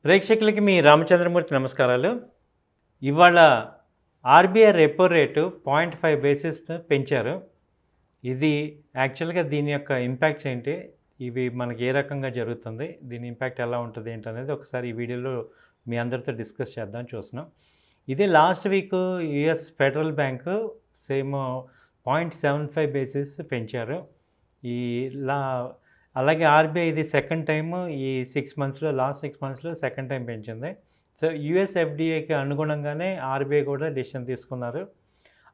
ప్రేక్షకులకి మీ రామచంద్రమూర్తి నమస్కారాలు. ఇవాళ ఆర్బీఐ రెపో రేటు 0.5 బేసిస్ పెంచారు. ఇది యాక్చువల్‌గా దీని యొక్క ఇంపాక్ట్స్ ఏంటి? ఇవి మనకి ఏ రకంగా జరుగుతుంది? దీని ఇంపాక్ట్ ఎలా ఉంటది ఏంటనేది ఒకసారి ఈ వీడియోలో మీ అందరితో డిస్కస్ చేద్దామని చూస్తున్నాం. ఇదే last week US federal bank same 0.75 basis పెంచారు. ఈ లా అలాగే ఆర్బీఐ ఇది సెకండ్ టైము ఈ 6 మంత్స్‌లో లాస్ట్ 6 మంత్స్‌లో సెకండ్ టైం పెంచింది. సో, యూఎస్ ఎఫ్‌డీఏకి అనుగుణంగానే ఆర్బీఐ కూడా డెసిషన్ తీసుకున్నారు.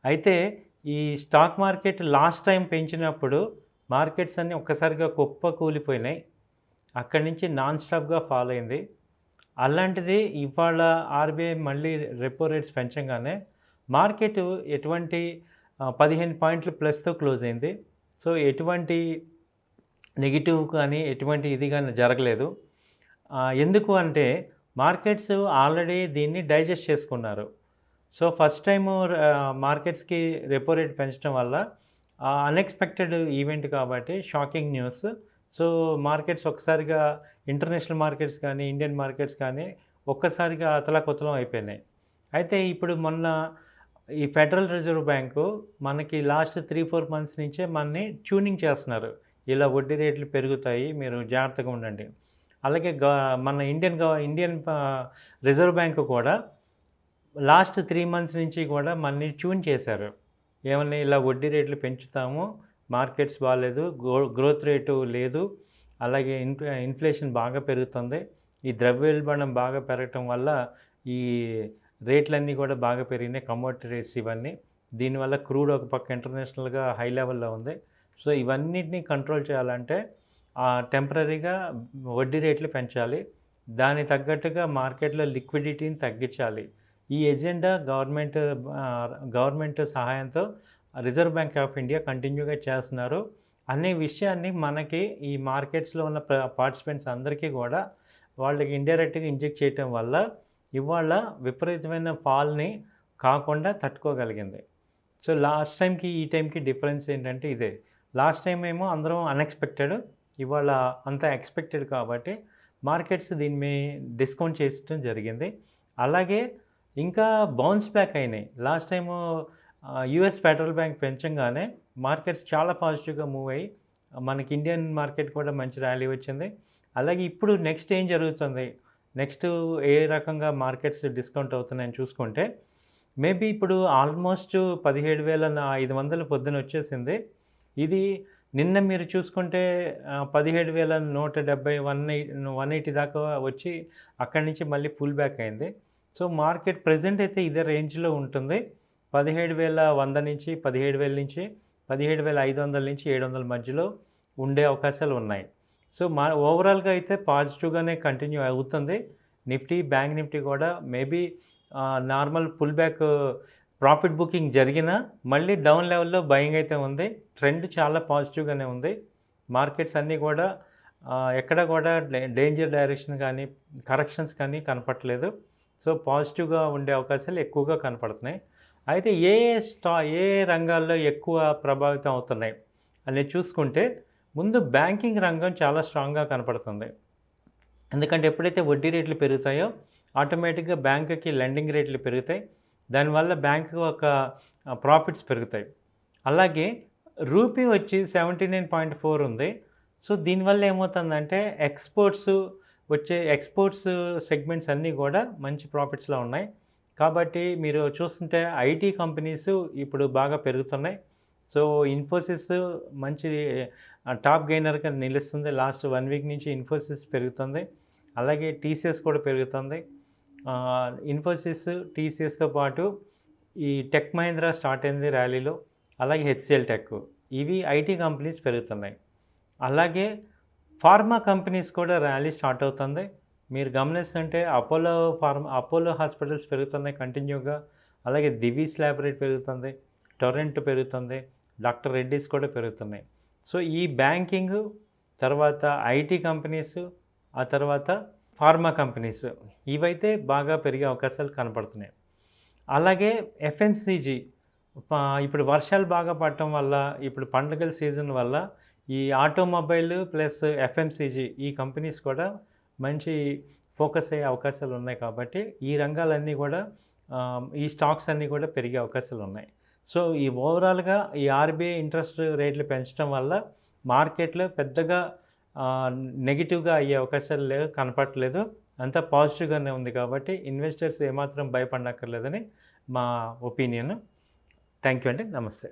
అయితే ఈ స్టాక్ మార్కెట్ లాస్ట్ టైం పెంచినప్పుడు మార్కెట్స్ అన్నీ ఒక్కసారిగా కుప్పకూలిపోయినాయి. అక్కడి నుంచి నాన్ స్టాప్‌గా ఫాల్ అయింది. అలాంటిది ఇవాళ ఆర్బీఐ మళ్ళీ రెపో రేట్స్ పెంచంగానే మార్కెట్ ఎటువంటి 15 పాయింట్లు ప్లస్‌తో క్లోజ్ అయింది. సో, ఎటువంటి నెగెటివ్ కానీ ఎటువంటి ఇది కానీ జరగలేదు. ఎందుకు అంటే మార్కెట్స్ ఆల్రెడీ దీన్ని డైజెస్ట్ చేసుకున్నారు. సో, ఫస్ట్ టైము మార్కెట్స్‌కి రెపో రేట్ పెంచడం వల్ల అన్‌ఎక్స్‌పెక్టెడ్ ఈవెంట్ కాబట్టి షాకింగ్ న్యూస్. సో, మార్కెట్స్ ఒక్కసారిగా ఇంటర్నేషనల్ మార్కెట్స్ కానీ, ఇండియన్ మార్కెట్స్ కానీ ఒక్కసారిగా అతలాకుతలం అయిపోయినాయి. అయితే ఇప్పుడు మొన్న ఈ ఫెడరల్ రిజర్వ్ బ్యాంకు మనకి లాస్ట్ 3-4 మంత్స్ నుంచే మనని ట్యూనింగ్ చేస్తున్నారు. ఇలా వడ్డీ రేట్లు పెరుగుతాయి, మీరు జాగ్రత్తగా ఉండండి. అలాగే మన ఇండియన్ రిజర్వ్ బ్యాంకు కూడా లాస్ట్ 3 మంత్స్ నుంచి కూడా మనని ట్యూన్ చేశారు. ఏమని ఇలా వడ్డీ రేట్లు పెంచుతాము, మార్కెట్స్ బాలేదు, గ్రోత్ రేటు లేదు, అలాగే ఇన్ఫ్లేషన్ బాగా పెరుగుతుంది. ఈ ద్రవ్యోల్బణం బాగా పెరగటం వల్ల ఈ రేట్లన్నీ కూడా బాగా పెరిగినాయి, కమోడిటీ రేట్స్ ఇవన్నీ. దీనివల్ల క్రూడ్ ఒక పక్క ఇంటర్నేషనల్గా హై లెవెల్లో ఉంది. సో, ఇవన్నిటిని కంట్రోల్ చేయాలంటే టెంపరరీగా వడ్డీ రేట్లు పెంచాలి. దానికి తగ్గట్టుగా మార్కెట్‌లో లిక్విడిటీని తగ్గించాలి. ఈ ఎజెండా గవర్నమెంట్ సహాయంతో రిజర్వ్ బ్యాంక్ ఆఫ్ ఇండియా కంటిన్యూగా చేస్తున్నారు. అనే విషయాన్ని మనకి ఈ మార్కెట్స్‌లో ఉన్న పార్టిసిపెంట్స్ అందరికీ కూడా వాళ్ళకి ఇండైరెక్ట్‌గా ఇంజెక్ట్ చేయటం వల్ల ఇవాళ విపరీతమైన ఫాల్‌ని కాకుండా తట్టుకోగలిగింది. సో, లాస్ట్ టైంకి ఈ టైంకి డిఫరెన్స్ ఏంటంటే ఇదే. లాస్ట్ టైం ఏమో అందరం అన్‌ఎక్స్‌పెక్టెడ్. ఇవాళ అంతా ఎక్స్‌పెక్టెడ్ కాబట్టి మార్కెట్స్ దీన్ని డిస్కౌంట్ చేయడం జరిగింది. అలాగే ఇంకా బౌన్స్ బ్యాక్ అయినాయి. Last time US federal bank పెంచంగానే మార్కెట్స్ చాలా పాజిటివ్‌గా మూవ్ అయ్యి మనకి ఇండియన్ మార్కెట్ కూడా మంచి ర్యాలీ వచ్చింది. అలాగే ఇప్పుడు నెక్స్ట్ ఏం జరుగుతుంది? నెక్స్ట్ ఏ రకంగా మార్కెట్స్ డిస్కౌంట్ అవుతున్నాయని చూసుకుంటే మేబీ ఇప్పుడు ఆల్మోస్ట్ 17,500 పొద్దున వచ్చేసింది. ఇది నిన్న మీరు చూసుకుంటే 17,170, 180 దాకా వచ్చి అక్కడి నుంచి మళ్ళీ పుల్ బ్యాక్ అయింది. సో, మార్కెట్ ప్రెజెంట్ అయితే ఇదే రేంజ్‌లో ఉంటుంది. 17,100 నుంచి 17,000 నుంచి 17,500 నుంచి 700 మధ్యలో ఉండే అవకాశాలు ఉన్నాయి. సో, ఓవరాల్‌గా అయితే పాజిటివ్‌గానే కంటిన్యూ అవుతుంది. బ్యాంక్ నిఫ్టీ కూడా maybe normal pull back profit booking జరిగినా మళ్ళీ డౌన్ లెవెల్‌లో బయింగ్ అయితే ఉంది. ట్రెండ్ చాలా పాజిటివ్‌గానే ఉంది. మార్కెట్స్ అన్నీ కూడా ఎక్కడ కూడా డేంజర్ డైరెక్షన్ కానీ, కరెక్షన్స్ కానీ కనపడట్లేదు. సో, పాజిటివ్‌గా ఉండే అవకాశాలు ఎక్కువగా కనపడుతున్నాయి. అయితే ఏ రంగాల్లో ఎక్కువ ప్రభావితం అవుతున్నాయి అనేది చూసుకుంటే ముందు బ్యాంకింగ్ రంగం చాలా స్ట్రాంగ్‌గా కనపడుతుంది. ఎందుకంటే ఎప్పుడైతే వడ్డీ రేట్లు పెరుగుతాయో ఆటోమేటిక్‌గా బ్యాంకుకి లెండింగ్ రేట్లు పెరుగుతాయి. దానివల్ల బ్యాంకు యొక్క ప్రాఫిట్స్ పెరుగుతాయి. అలాగే రూపీ వచ్చి 79.4 ఉంది. సో, దీనివల్ల ఏమవుతుందంటే ఎక్స్‌పోర్ట్స్ సెగ్మెంట్స్ అన్నీ కూడా మంచి ప్రాఫిట్స్‌లో ఉన్నాయి. కాబట్టి మీరు చూస్తుంటే ఐటీ కంపెనీస్ ఇప్పుడు బాగా పెరుగుతున్నాయి. సో, ఇన్ఫోసిస్ మంచి టాప్ గెయినర్‌గా నిలుస్తుంది. లాస్ట్ 1 వీక్ నుంచి ఇన్ఫోసిస్ పెరుగుతుంది. అలాగే టీసీఎస్ కూడా పెరుగుతుంది. ఇన్ఫోసిస్, టీసీఎస్‌తో పాటు ఈ టెక్ మహీంద్రా స్టార్ట్ అయింది ర్యాలీలో. అలాగే హెచ్‌సిఎల్ టెక్. ఇవి ఐటీ కంపెనీస్ పెరుగుతున్నాయి. అలాగే ఫార్మా కంపెనీస్ కూడా ర్యాలీ స్టార్ట్ అవుతుంది. మీరు గమనిస్తుంటే అపోలో హాస్పిటల్స్ పెరుగుతున్నాయి కంటిన్యూగా. అలాగే దివీస్ ల్యాబొరేటరీ పెరుగుతుంది. టొరెంట్ పెరుగుతుంది. డాక్టర్ రెడ్డీస్ కూడా పెరుగుతున్నాయి. సో, ఈ బ్యాంకింగ్, తర్వాత ఐటీ కంపెనీస్, ఆ తర్వాత ఫార్మా కంపెనీస్ ఇవైతే బాగా పెరిగే అవకాశాలు కనపడుతున్నాయి. అలాగే ఎఫ్ఎంసీజీ ఇప్పుడు వర్షాలు బాగా పడటం వల్ల, ఇప్పుడు పండుగల సీజన్ వల్ల ఈ ఆటోమొబైల్ ప్లస్ ఎఫ్ఎంసీజీ ఈ కంపెనీస్ కూడా మంచి ఫోకస్ అయ్యే అవకాశాలు ఉన్నాయి కాబట్టి ఈ రంగాలన్నీ కూడా ఈ స్టాక్స్ అన్నీ కూడా పెరిగే అవకాశాలు ఉన్నాయి. సో ఈ ఓవరాల్గా ఈ ఆర్బీఐ ఇంట్రెస్ట్ రేట్లు పెంచడం వల్ల మార్కెట్లో పెద్దగా నెగిటివ్గా అయ్యే అవకాశాలు కనపడట్లేదు. అంతా పాజిటివ్గానే ఉంది కాబట్టి ఇన్వెస్టర్స్ ఏమాత్రం భయపడనక్కర్లేదని మా ఒపీనియన్. థ్యాంక్ యూ అండి. నమస్తే.